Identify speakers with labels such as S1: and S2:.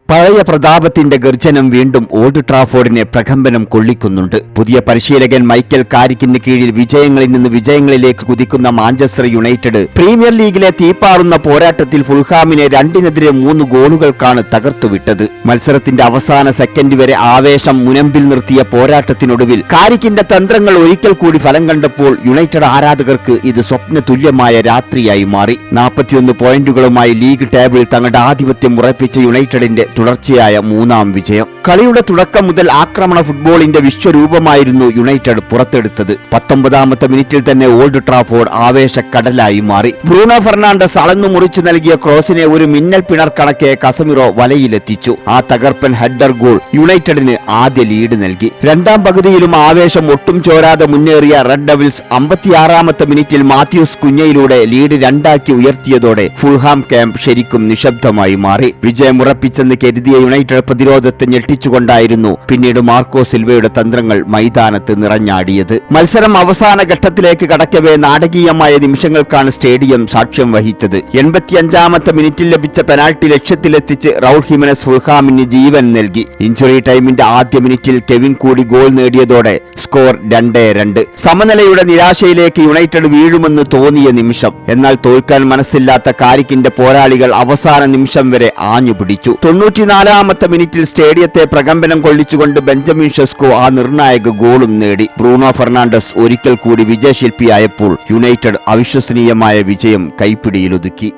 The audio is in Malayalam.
S1: പഴയ പ്രതാപത്തിന്റെ ഗർജനം വീണ്ടും ഓൾഡ് ട്രാഫോർഡിനെ പ്രകമ്പനം കൊള്ളിക്കുന്നുണ്ട്. പുതിയ പരിശീലകൻ മൈക്കൽ കാരിക്കിന് കീഴിൽ വിജയങ്ങളിൽ നിന്ന് വിജയങ്ങളിലേക്ക് കുതിക്കുന്ന മാഞ്ചസ്റ്റർ യുണൈറ്റഡ് പ്രീമിയർ ലീഗിലെ തീപ്പാറുന്ന പോരാട്ടത്തിൽ ഫുൾഹാമിനെ 2-3 ഗോളുകൾക്കാണ് തകർത്തുവിട്ടത്. മത്സരത്തിന്റെ അവസാന സെക്കൻഡ് വരെ ആവേശം മുനമ്പിൽ നിർത്തിയ പോരാട്ടത്തിനൊടുവിൽ കാരിക്കിന്റെ തന്ത്രങ്ങൾ ഒരിക്കൽ കൂടി ഫലം കണ്ടപ്പോൾ യുണൈറ്റഡ് ആരാധകർക്ക് ഇത് സ്വപ്ന തുല്യമായ രാത്രിയായി മാറി. 41 പോയിന്റുകളുമായി ലീഗ് ടേബിളിൽ തങ്ങളുടെ ആധിപത്യം ഉറപ്പിച്ച യുണൈറ്റഡിന്റെ തുടർച്ചയായ 3ാം വിജയം. കളിയുടെ തുടക്കം മുതൽ ആക്രമണ ഫുട്ബോളിന്റെ വിശ്വരൂപമായിരുന്നു യുണൈറ്റഡ് പുറത്തെടുത്തത്. 19ാമത്തെ മിനിറ്റിൽ തന്നെ ഓൾഡ് ട്രാഫോർഡ് ആവേശക്കടലായി മാറി. ബ്രൂണോ ഫെർണാണ്ടസ് അളന്നു മുറിച്ചു നൽകിയ ക്രോസിനെ ഒരു മിന്നൽ പിണർ കണക്കെ കസമിറോ വലയിലെത്തിച്ചു. ആ തകർപ്പൻ ഹെഡർ ഗോൾ യുണൈറ്റഡിന് ആദ്യ ലീഡ് നൽകി. 2ാം പകുതിയിലും ആവേശം ഒട്ടും ചോരാതെ മുന്നേറിയ റെഡ് ഡെവിൾസ് 56ാമത്തെ മിനിറ്റിൽ മാത്യൂസ് കുഞ്ഞയിലൂടെ ലീഡ് 2ആക്കി ഉയർത്തിയതോടെ ഫുൾഹാം ക്യാമ്പ് ശരിക്കും നിശബ്ദമായി മാറി. വിജയമുറപ്പിച്ചെന്ന് കരുതിയ യുണൈറ്റഡ് പ്രതിരോധത്തെ ഞെട്ടിച്ചുകൊണ്ടായിരുന്നു പിന്നീട് മാർക്കോ സിൽവയുടെ തന്ത്രങ്ങൾ മൈതാനത്ത് നിറഞ്ഞാടിയത്. മത്സരം അവസാന ഘട്ടത്തിലേക്ക് കടക്കവേ നാടകീയമായ നിമിഷങ്ങൾക്കാണ് സ്റ്റേഡിയം സാക്ഷ്യം വഹിച്ചത്. 85ാമത്തെ മിനിറ്റിൽ ലഭിച്ച പെനാൽറ്റി ലക്ഷ്യത്തിലെത്തിച്ച് റൗൾ ഹിമനസ് ഫുൾഹാമിന് ജീവൻ നൽകി. ഇഞ്ചുറി ടൈമിന്റെ ആദ്യ മിനിറ്റിൽ കെവിൻ കൂടി ഗോൾ നേടിയതോടെ സ്കോർ 2-2. സമനിലയുടെ നിരാശയിലേക്ക് യുണൈറ്റഡ് വീഴുമെന്ന് തോന്നിയ നിമിഷം. എന്നാൽ തോൽക്കാൻ മനസ്സില്ലാത്ത കാരിക്കിന്റെ പോരാളികൾ അവസാന നിമിഷം വരെ ആഞ്ഞുപിടിച്ചു. 94ാമത്തെ മിനിറ്റിൽ സ്റ്റേഡിയത്തെ പ്രകമ്പനം കൊള്ളിച്ചുകൊണ്ട് ബെഞ്ചമിൻ ഷെസ്കോ ആ നിർണായക ഗോളും നേടി. ബ്രൂണോ ഫെർണാണ്ടസ് ഒരിക്കൽ കൂടി വിജയശില്പിയായപ്പോൾ യുണൈറ്റഡ് അവിശ്വസനീയമായ വിജയം കൈപ്പിടിയിലൊതുക്കി.